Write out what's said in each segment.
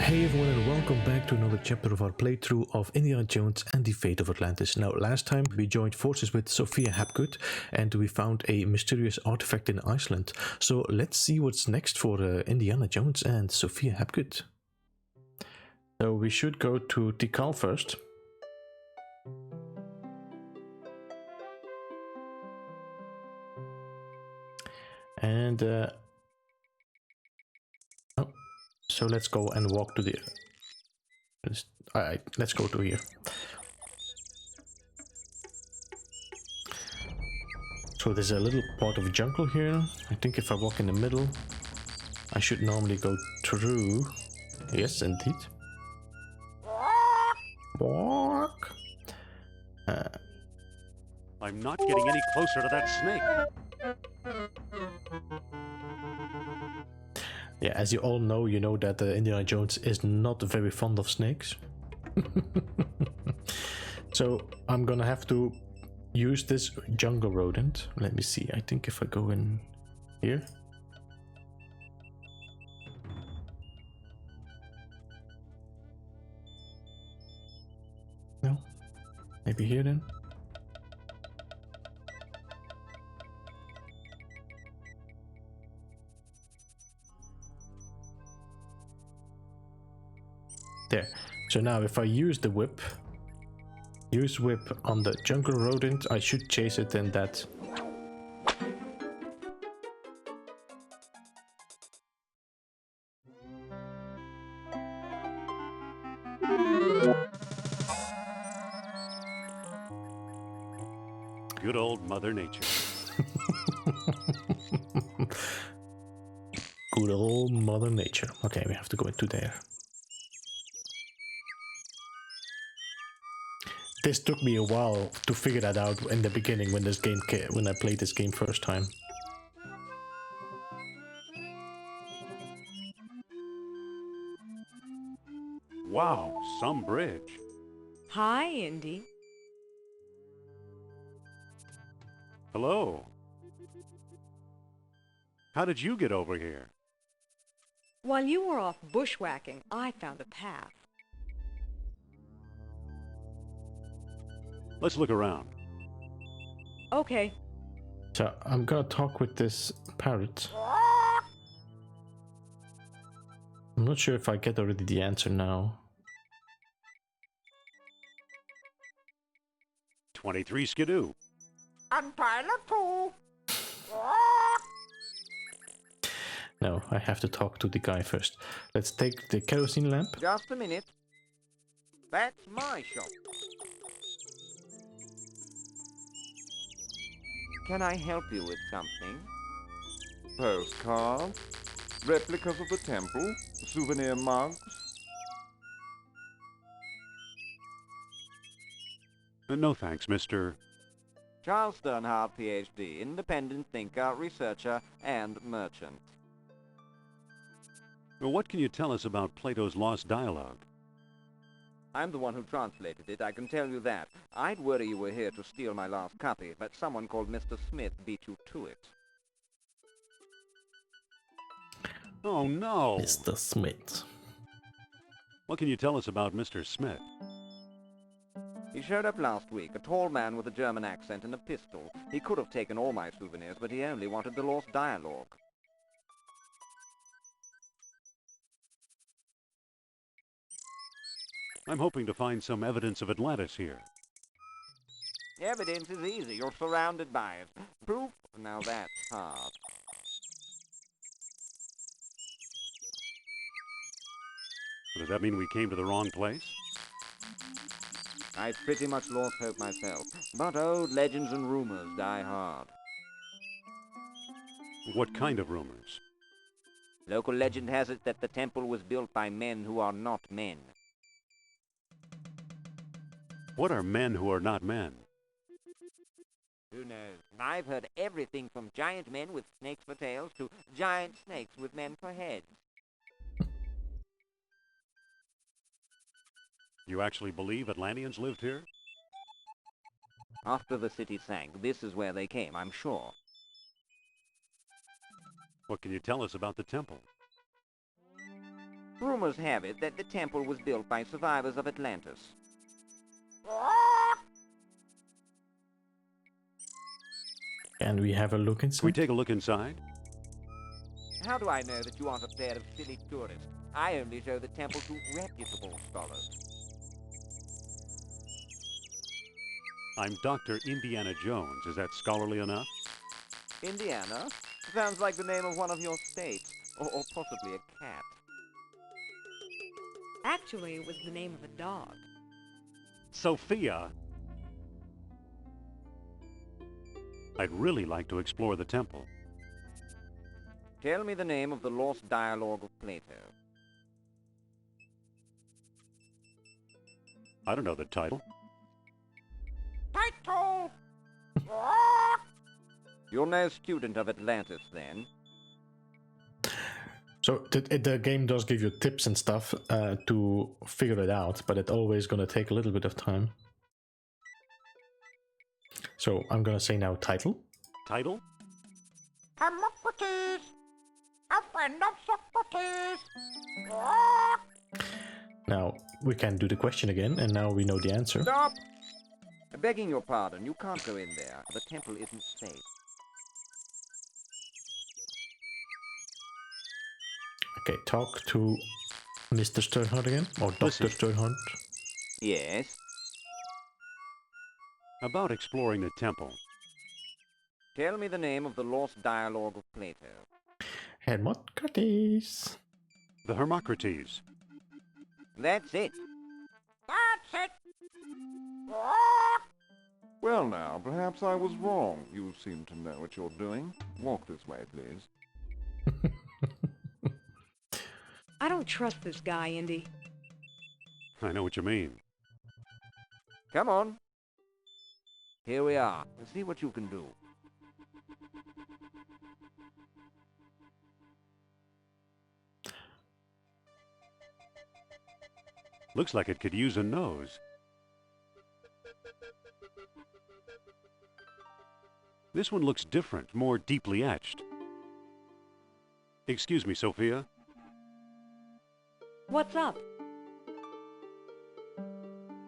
Hey everyone, and welcome back to another chapter of our playthrough of Indiana Jones and the Fate of Atlantis. Now, last time we joined forces with Sophia Hapgood and we found a mysterious artifact in Iceland. So let's see what's next for Indiana Jones and Sophia Hapgood. So we should go to Tikal first. And so let's go and walk to the... Alright, let's go to here. So there's a little part of jungle here. I think if I walk in the middle, I should normally go through. Yes, indeed. Walk. I'm not getting any closer to that snake. Yeah, as you all know, you know that Indiana Jones is not very fond of snakes. So I'm gonna have to use this jungle rodent. Let me see. I think if I go in here. No? Maybe here then? There. So now if I use the whip, use whip on the jungle rodent, I should chase it in that. Good old Mother Nature. Good old Mother Nature. Okay, we have to go into there. This took me a while to figure that out in the beginning when I played this game first time. Wow, some bridge. Hi, Indy. Hello. How did you get over here? While you were off bushwhacking, I found a path. Let's look around. Okay. So I'm gonna talk with this parrot. I'm not sure if I get already the answer now. 23 skidoo. And pilot too. No, I have to talk to the guy first. Let's take the kerosene lamp. Just a minute. That's my shop. Can I help you with something? Postcards, replicas of the temple, souvenir mugs. No thanks, Mr. Charles Sternhardt, PhD, independent thinker, researcher, and merchant. What can you tell us about Plato's Lost Dialogue? I'm the one who translated it, I can tell you that. I'd worry you were here to steal my last copy, but someone called Mr. Smith beat you to it. Oh no! Mr. Smith. What can you tell us about Mr. Smith? He showed up last week, a tall man with a German accent and a pistol. He could have taken all my souvenirs, but he only wanted the lost dialogue. I'm hoping to find some evidence of Atlantis here. Evidence is easy. You're surrounded by it. Proof? Now that's hard. Does that mean we came to the wrong place? I've pretty much lost hope myself, but old legends and rumors die hard. What kind of rumors? Local legend has it that the temple was built by men who are not men. What are men who are not men? Who knows? I've heard everything from giant men with snakes for tails to giant snakes with men for heads. You actually believe Atlanteans lived here? After the city sank, this is where they came, I'm sure. What can you tell us about the temple? Rumors have it that the temple was built by survivors of Atlantis. And we have a look Can we inside. take a look inside? How do I know that you aren't a pair of silly tourists? I only show the temple to reputable scholars. I'm Dr. Indiana Jones. Is that scholarly enough? Indiana? Sounds like the name of one of your states. Or possibly a cat. Actually, it was the name of a dog. Sophia! I'd really like to explore the temple. Tell me the name of the lost dialogue of Plato. I don't know the title. Title! You're no student of Atlantis, then? So the game does give you tips and stuff to figure it out, but it's always going to take a little bit of time. So I'm going to say now title. Title? Hermocrates! A friend of Socrates! Now we can do the question again, and now we know the answer. Stop! Begging your pardon, you can't go in there. The temple isn't safe. Okay, talk to Mr. Sternhardt again, or Dr. Listen. Sternhardt. Yes? About exploring the temple. Tell me the name of the lost dialogue of Plato. Hermocrates. The Hermocrates. That's it. That's it! Well now, perhaps I was wrong. You seem to know what you're doing. Walk this way, please. I don't trust this guy, Indy. I know what you mean. Come on. Here we are. Let's see what you can do. Looks like it could use a nose. This one looks different, more deeply etched. Excuse me, Sophia. What's up?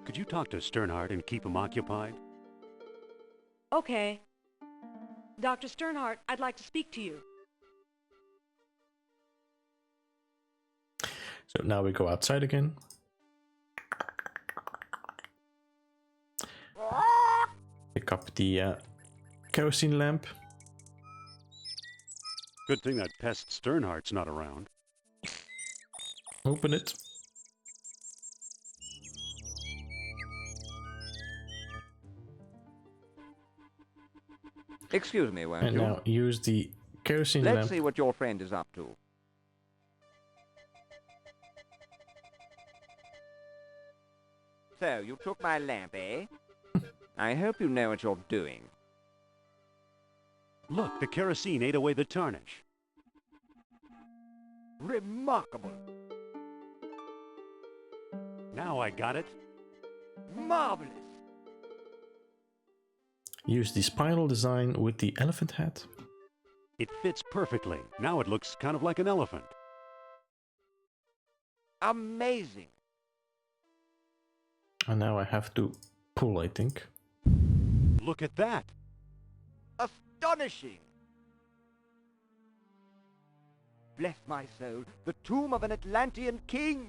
Could you talk to Sternhardt and keep him occupied? Okay. Dr. Sternhardt, I'd like to speak to you. So now we go outside again. Pick up the kerosene lamp. Good thing that pest Sternhardt's not around. Open it. Excuse me, won't And you? now use the kerosene Let's lamp. see what your friend is up to. So, you took my lamp, eh? I hope you know what you're doing. Look, the kerosene ate away the tarnish. Remarkable. Now I got it. Marvelous. Use the spiral design with the elephant head. It fits perfectly. Now it looks kind of like an elephant. Amazing. And now I have to pull, I think. Look at that. Astonishing. Bless my soul, the tomb of an Atlantean king.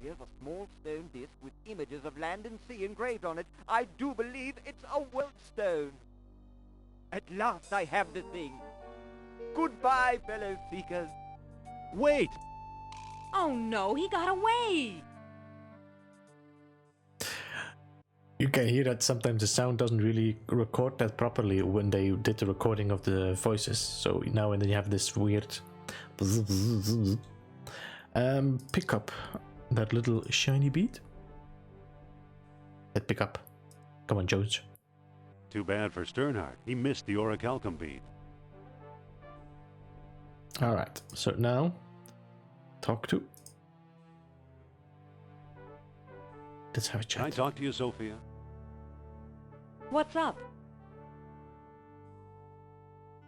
Here's a small stone disc with images of land and sea engraved on it. I do believe it's a world stone. At last I have the thing. Goodbye, fellow seekers. Wait! Oh no, he got away! You can hear that sometimes the sound doesn't really record that properly when they did the recording of the voices. So now and then you have this weird pick up that little shiny bead. That pick up. Come on, Jones. Too bad for Sternhardt. He missed the orichalcum bead. Alright, so now talk to. Let's have a Can I chat. talk to you, Sophia? What's up?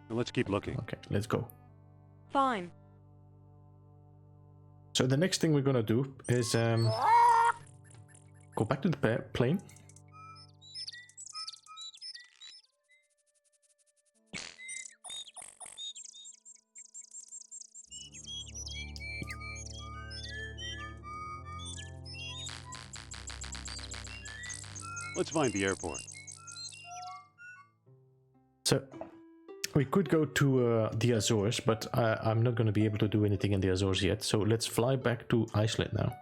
Let's keep looking. Okay, let's go. Fine. So the next thing we're gonna do is go back to the plane. Let's find the airport. So we could go to the Azores, but I'm not going to be able to do anything in the Azores yet. So let's fly back to Iceland now.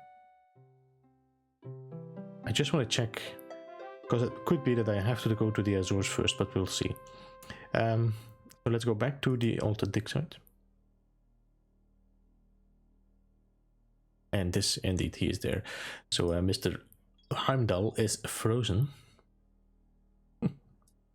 I just want to check, because it could be that I have to go to the Azores first, but we'll see. So let's go back to the Alta dig site. And this, indeed, he is there. So Mr. Heimdall is frozen.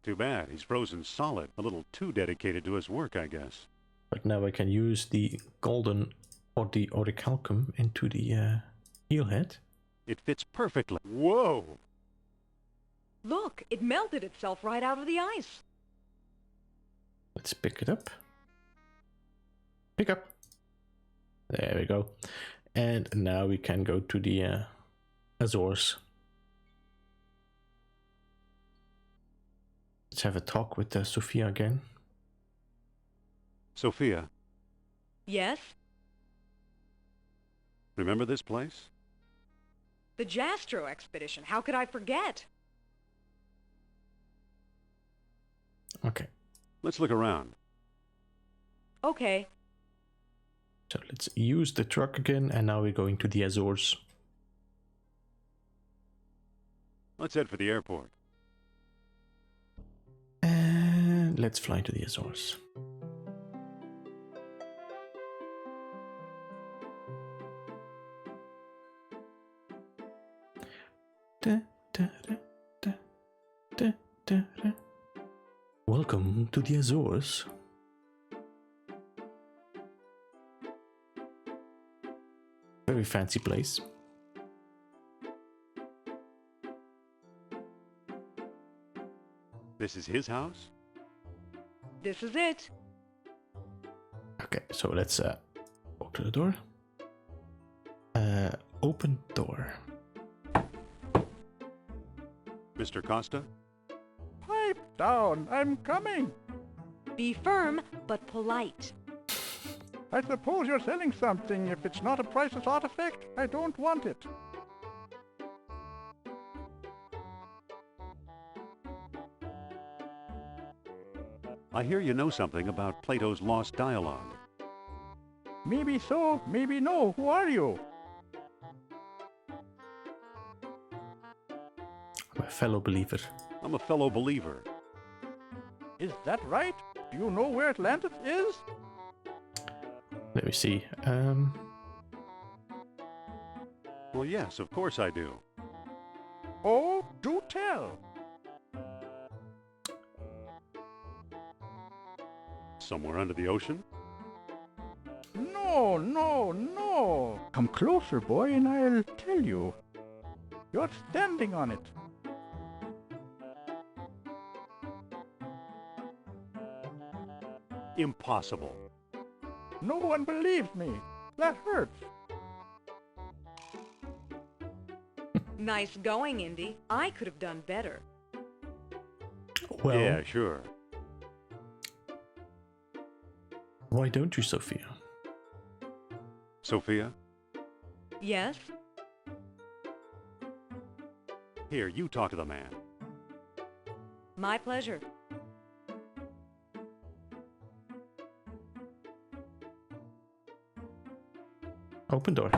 Too bad. He's frozen solid. A little too dedicated to his work, I guess. But now I can use the golden or the orichalcum into the heel head. It fits perfectly. Whoa! Look, it melted itself right out of the ice. Let's pick it up. Pick up. There we go. And now we can go to the Azores. Let's have a talk with Sophia again. Sophia, Yes? remember this place? The Jastro expedition. How could I forget? Okay, Let's look around. Okay. so let's use the truck again, and now we're going to the Azores. Let's head for the airport. And let's fly to the Azores. Da, da, da, da, da, da, da. Welcome to the Azores. Very fancy place. This is his house? This is it. Okay, so let's walk to the door. Open door. Mr. Costa? Pipe down, I'm coming. Be firm, but polite. I suppose you're selling something. If it's not a priceless artifact, I don't want it. I hear you know something about Plato's lost dialogue. Maybe so, maybe no. Who are you? I'm a fellow believer. I'm a fellow believer. Is that right? Do you know where Atlantis is? Let me see. Well, yes, of course I do. Oh, do tell. Somewhere under the ocean? No, no, no. Come closer, boy, and I'll tell you. You're standing on it. Impossible. No one believes me. That hurts. Nice going, Indy. I could have done better. Well, Yeah, sure. why don't you, Sophia? Sophia? Yes? Here, you talk to the man. My pleasure. Open door.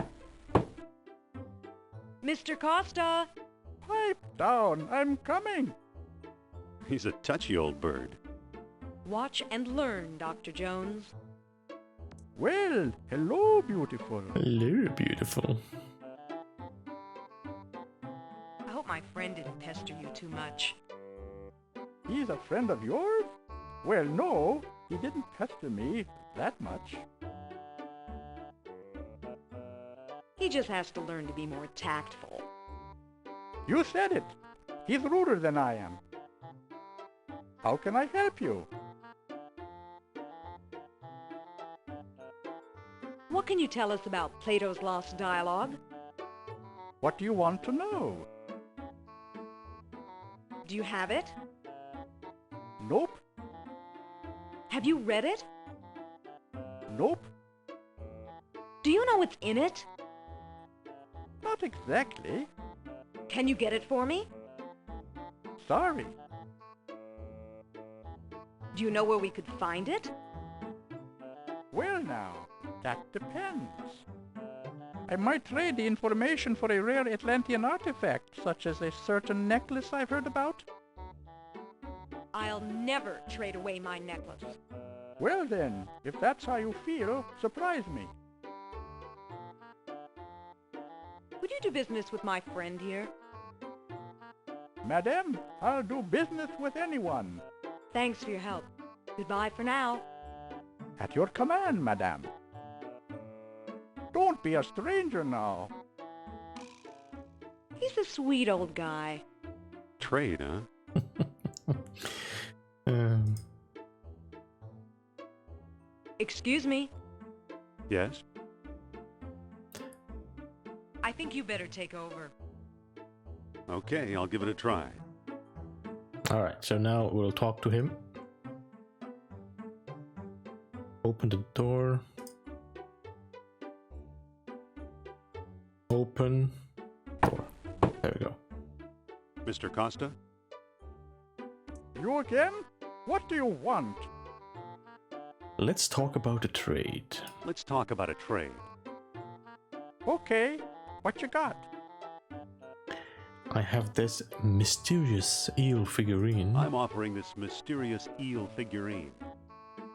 Mr. Costa! Pipe down, I'm coming. He's a touchy old bird. Watch and learn, Dr. Jones. Well, hello, beautiful. Hello, beautiful. I hope my friend didn't pester you too much. He's a friend of yours? Well, no, he didn't pester me that much. He just has to learn to be more tactful. You said it. He's ruder than I am. How can I help you? What can you tell us about Plato's Lost Dialogue? What do you want to know? Do you have it? Nope. Have you read it? Nope. Do you know what's in it? Not exactly. Can you get it for me? Sorry. Do you know where we could find it? Well now, that depends. I might trade the information for a rare Atlantean artifact, such as a certain necklace I've heard about. I'll never trade away my necklace. Well then, if that's how you feel, surprise me. Would you do business with my friend here? Madame, I'll do business with anyone. Thanks for your help. Goodbye for now. At your command, madame. Don't be a stranger now. He's a sweet old guy. Trade, huh? Um, Excuse me. Yes? I think you better take over. Okay, I'll give it a try. all right, so now we'll talk to him. Open the door. Open door. There we go. Mr. Costa? You again? What do you want? Let's talk about a trade. Let's talk about a trade. Okay, what you got? I have this mysterious eel figurine. I'm offering this mysterious eel figurine.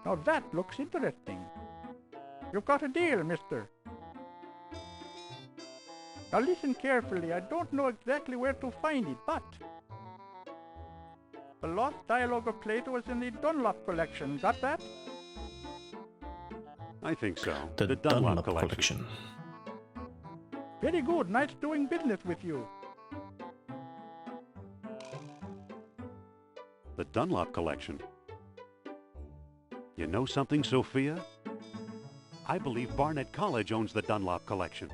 Now that looks interesting. You've got a deal, mister. Now listen carefully. I don't know exactly where to find it, but the Lost Dialogue of Plato is in the Dunlop collection. Got that? I think so. The Dunlop collection. Very good. Nice doing business with you. The Dunlop collection. You know something, Sophia? I believe Barnett College owns the Dunlop collection.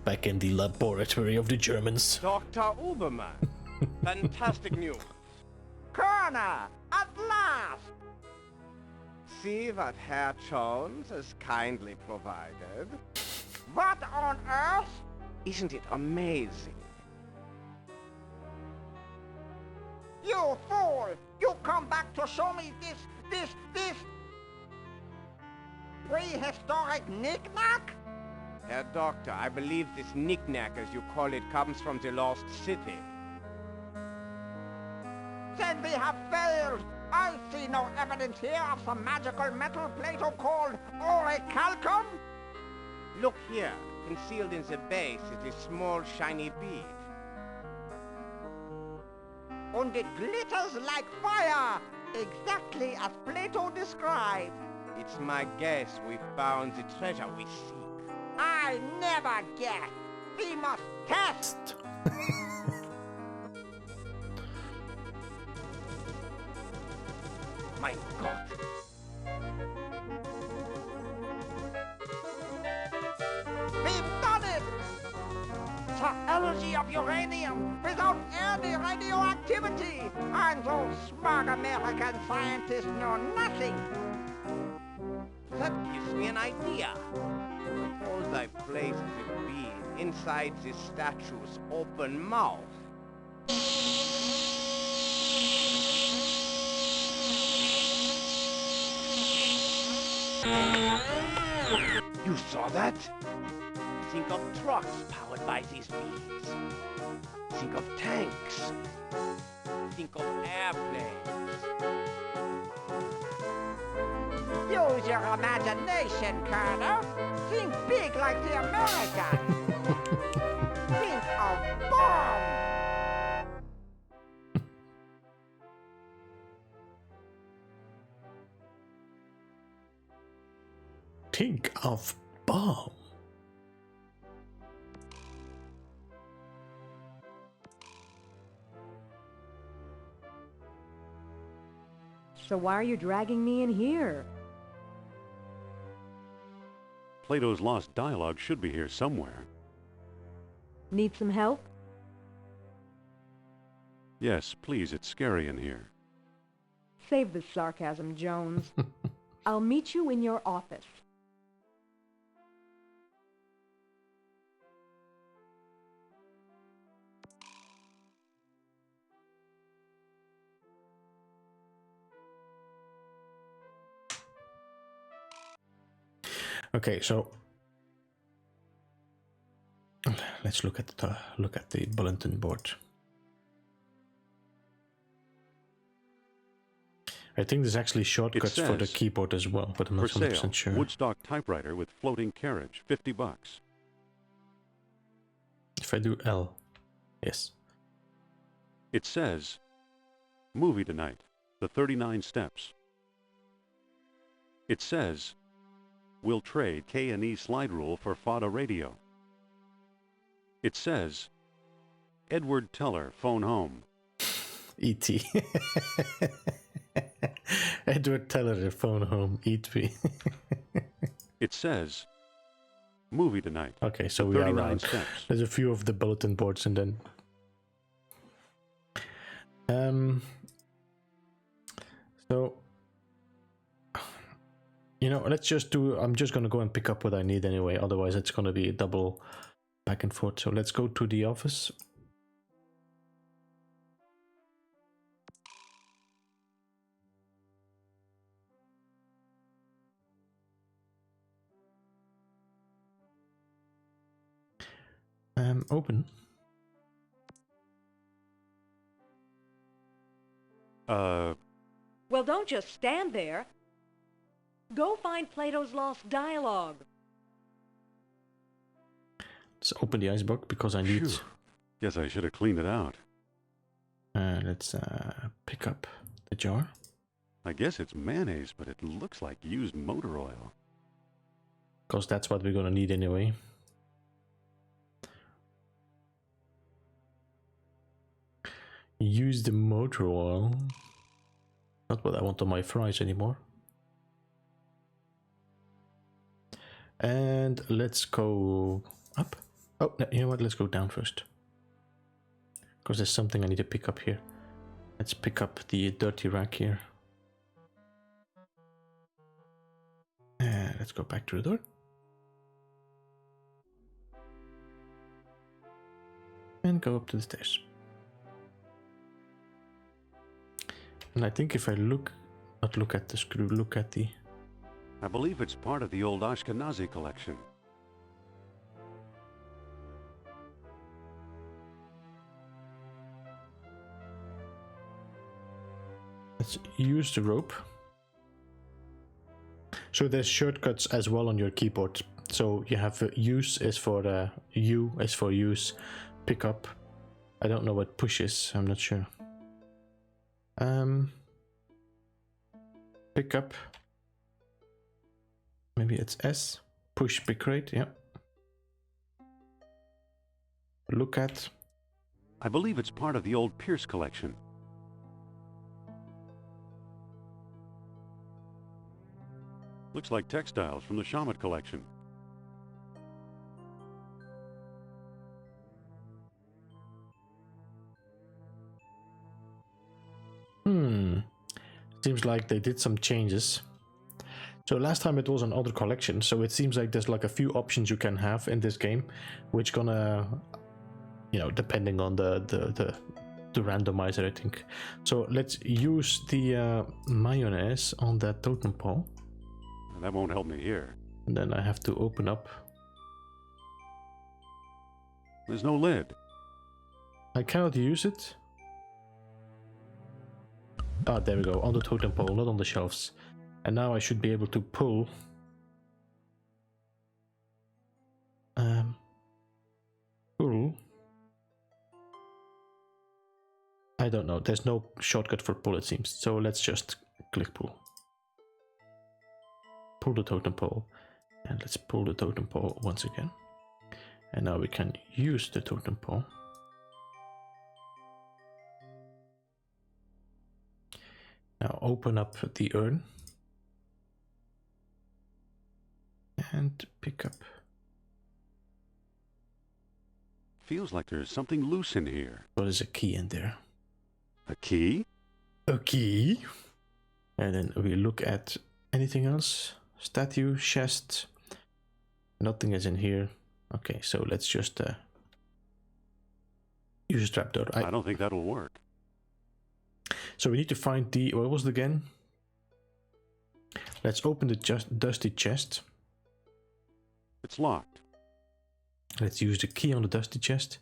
Back in the laboratory of the Germans. Dr. Uberman. Fantastic news. Kerner, at last! See what Herr Jones has kindly provided. What on earth? Isn't it amazing? You fool! You come back to show me this prehistoric knick-knack? Herr Doctor, I believe this knick-knack, as you call it, comes from the Lost City. Then we have failed. I see no evidence here of some magical metal Plato called orichalcum. Look here. Concealed in the base is a small shiny bead. And it glitters like fire, exactly as Plato described. It's my guess we found the treasure we seek. I never guess. We must test. My God. We've done it! The energy of uranium without any radioactivity. And those smart American scientists know nothing. That gives me an idea. Suppose I place the bead inside the statue's open mouth. You saw that? Think of trucks powered by these beads. Think of tanks. Think of airplanes. Use your imagination, Colonel. Think big like the Americans. Think of bomb. Think of bomb. So why are you dragging me in here? Plato's Lost Dialogue should be here somewhere. Need some help? Yes, please, it's scary in here. Save the sarcasm, Jones. I'll meet you in your office. Okay, so let's look at the bulletin board. I think there's actually shortcuts for the says, keyboard as well, but I'm not For 100% sale, sure. Woodstock typewriter with floating carriage, $50. If I do L, yes. It says, movie tonight, The 39 Steps. It says, we'll trade K&E slide rule for FADA radio. It says, Edward Teller, phone home. E.T. Edward Teller, phone home, E.T. It says, movie tonight. Okay, so The we are 39 right. Steps. There's a few of the bulletin boards and then... So... You know, let's just do... I'm just gonna go and pick up what I need anyway, otherwise it's gonna be a double back and forth. So let's go to the office. Open. Well, don't just stand there. Go find Plato's Lost Dialogue. Let's open the ice box because I need... Phew. Guess I should have cleaned it out. Let's pick up the jar. I guess it's mayonnaise, but it looks like used motor oil. Because that's what we're gonna need anyway. Use the motor oil. Not what I want on my fries anymore. And let's go up. Oh, no, you know what? Let's go down first. Because there's something I need to pick up here. Let's pick up the dirty rack here. And let's go back to the door. And go up to the stairs. And I think if I not look at the screw, look at the... I believe it's part of the old Ashkenazi collection. Let's use the rope. So there's shortcuts as well on your keyboard. So you have use is for U is for use, pick up. I don't know what push is, I'm not sure. Pick up. Maybe it's S. Push pick rate, yeah. Look at. I believe it's part of the old Pierce collection. Looks like textiles from the Shamet collection. Seems like they did some changes. So last time it was an other collection, so it seems like there's like a few options you can have in this game, which gonna, you know, depending on the randomizer, I think. So let's use the mayonnaise on that totem pole. That won't help me here. And then I have to open up. There's no lid. I cannot use it. Ah, there we go, on the totem pole, not on the shelves. And now I should be able to pull. Pull. I don't know, there's no shortcut for pull it seems. So let's just click pull. Pull the totem pole. And let's pull the totem pole once again. And now we can use the totem pole. Now open up the urn. And pick up. Feels like there's something loose in here. Well, there's a key in there. A key? A key? And then we look at anything else. Statue, chest. Nothing is in here. Okay, so let's just use a trapdoor. I don't think that'll work. So we need to find the... What was it again? Let's open the dusty chest. It's locked. Let's use the key on the dusty chest.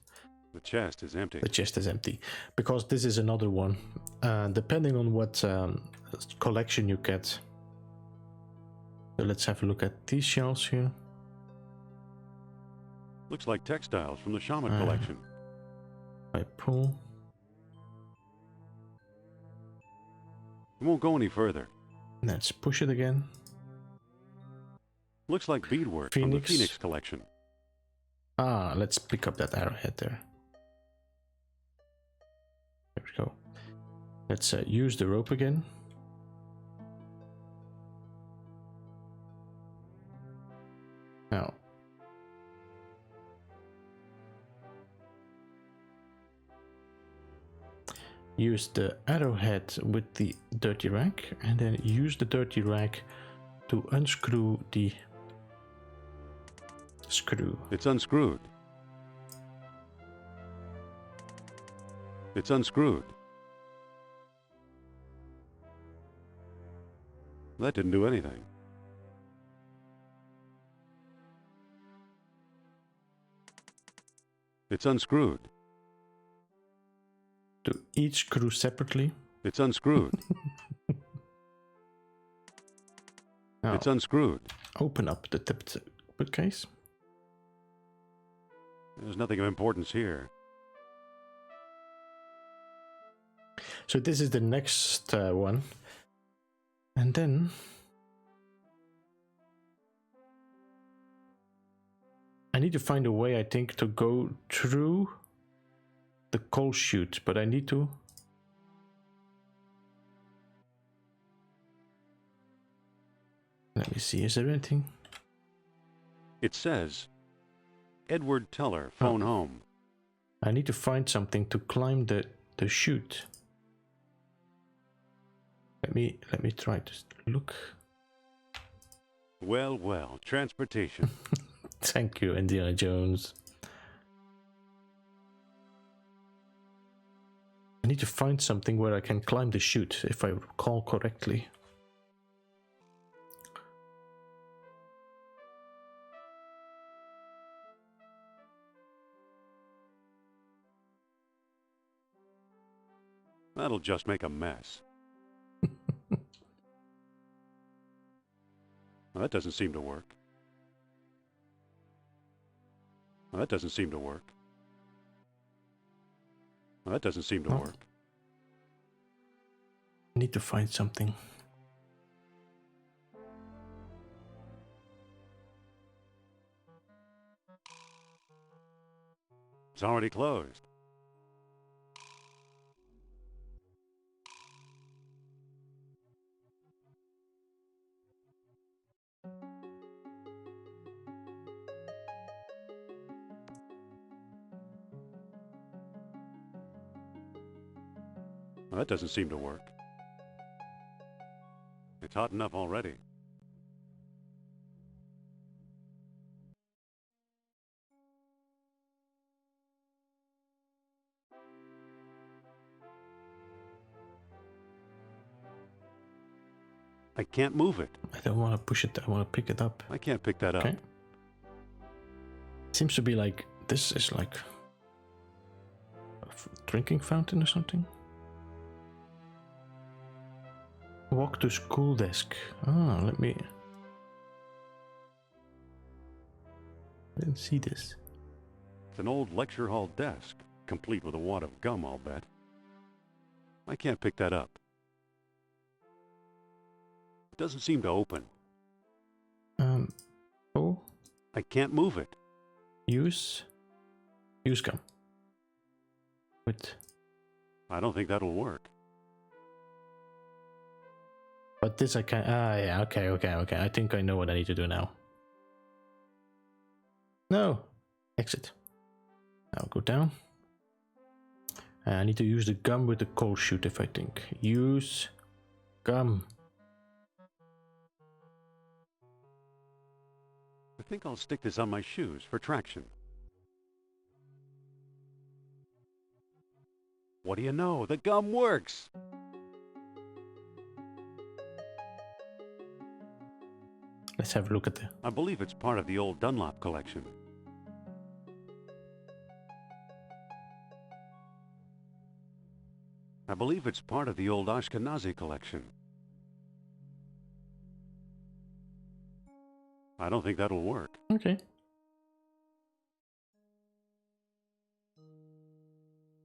The chest is empty. The chest is empty. Because this is another one. Depending on what collection you get. So let's have a look at these shelves here. Looks like textiles from the shaman collection. I pull. It won't go any further. Let's push it again. Looks like beadwork from the Phoenix. Phoenix collection. Ah, let's pick up that arrowhead there. There we go. Let's use the rope again. Now. Use the arrowhead with the dirty rag and then use the dirty rag to unscrew the screw. It's unscrewed. It's unscrewed. That didn't do anything. It's unscrewed. To each screw separately. It's unscrewed. Now, It's unscrewed. open up the tipped bookcase. There's nothing of importance here. So this is the next one. And then I need to find a way, I think, to go through the coal chute, but I need to... Let me see, is there anything? It says, Edward Teller, phone home. I need to find something to climb the chute. Let me try to look. Well, well, transportation. Thank you, Indiana Jones. I need to find something where I can climb the chute, if I recall correctly. That'll just make a mess. Well, that doesn't seem to work. Well, that doesn't seem to work. Well, that doesn't seem to work. I need to find something. It's already closed. Well, that doesn't seem to work. It's hot enough already. I can't move it. I don't want to push it, I want to pick it up. I can't pick that up. Okay. Seems to be like, this is like a drinking fountain or something. Walk to school desk. Ah, let me... I didn't see this. It's an old lecture hall desk, complete with a wad of gum, I'll bet. I can't pick that up. It doesn't seem to open. Oh, I can't move it. use gum. With... I don't think that'll work. But this I can. Yeah. Okay. I think I know what I need to do now. No, exit. Now go down. I need to use the gum with the coal chute, if I think. Use gum. I think I'll stick this on my shoes for traction. What do you know? The gum works! Let's have a look at the... I believe it's part of the old Dunlop collection. I believe it's part of the old Ashkenazi collection. I don't think that'll work. Okay.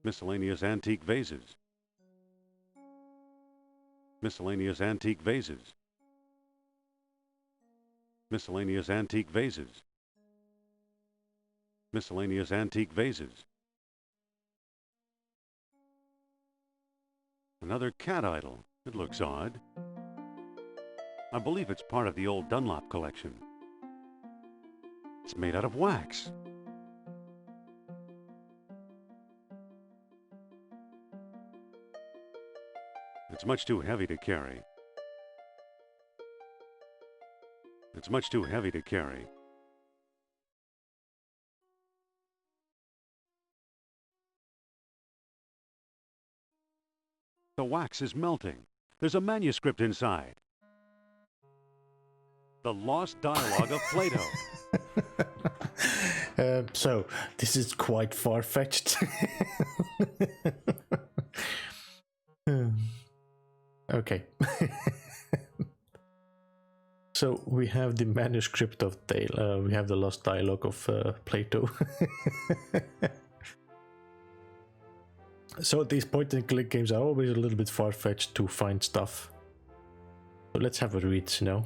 Miscellaneous antique vases. Miscellaneous antique vases. Miscellaneous antique vases. Miscellaneous antique vases. Another cat idol. It looks odd. I believe it's part of the old Dunlop collection. It's made out of wax. It's much too heavy to carry. It's much too heavy to carry. The wax is melting. There's a manuscript inside. The Lost Dialogue of Plato. So, this is quite far-fetched. Okay. So, we have the manuscript of we have the Lost Dialogue of Plato. So these point-and-click games are always a little bit far-fetched to find stuff. So let's have a read, you know.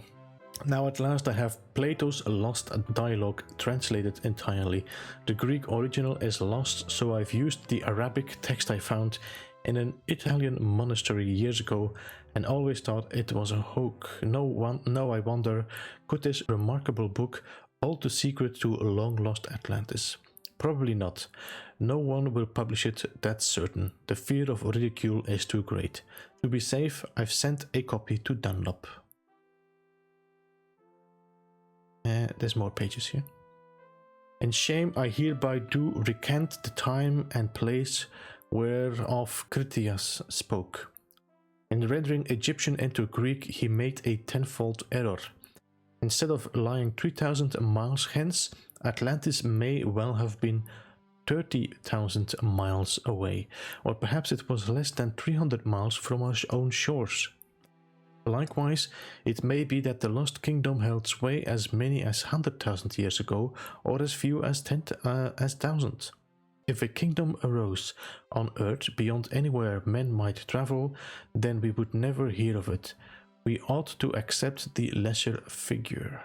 Now at last I have Plato's Lost Dialogue translated entirely. The Greek original is lost, so I've used the Arabic text I found in an Italian monastery years ago and always thought it was a hoax. Now I wonder, could this remarkable book hold the secret to a long-lost Atlantis? Probably not. No one will publish it, that's certain. The fear of ridicule is too great. To be safe, I've sent a copy to Dunlop. There's more pages here. In shame, I hereby do recant the time and place whereof Critias spoke. In rendering Egyptian into Greek, he made a tenfold error. Instead of lying 3,000 miles hence, Atlantis may well have been 30,000 miles away, or perhaps it was less than 300 miles from our own shores. Likewise, it may be that the lost kingdom held sway as many as 100,000 years ago, or as few as 10,000. If a kingdom arose on Earth beyond anywhere men might travel, then we would never hear of it. We ought to accept the lesser figure.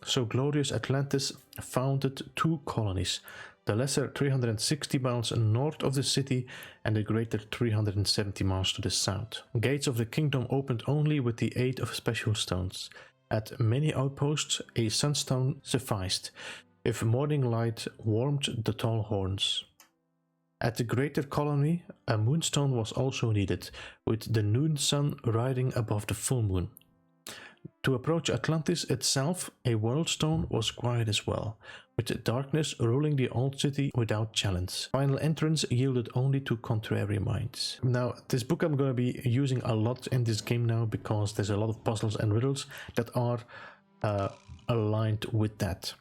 So glorious Atlantis founded two colonies, the lesser 360 miles north of the city and the greater 370 miles to the south. Gates of the kingdom opened only with the aid of special stones. At many outposts, a sunstone sufficed, if morning light warmed the tall horns. At the greater colony, a moonstone was also needed, with the noon sun riding above the full moon. To approach Atlantis itself, a world stone was required as well, with darkness ruling the old city without challenge. Final entrance yielded only to contrary minds. Now, this book I'm going to be using a lot in this game now, because there's a lot of puzzles and riddles that are aligned with that.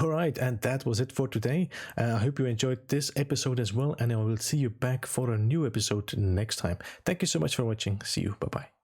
Alright, and that was it for today. I hope you enjoyed this episode as well, and I will see you back for a new episode next time. Thank you so much for watching. See you. Bye-bye.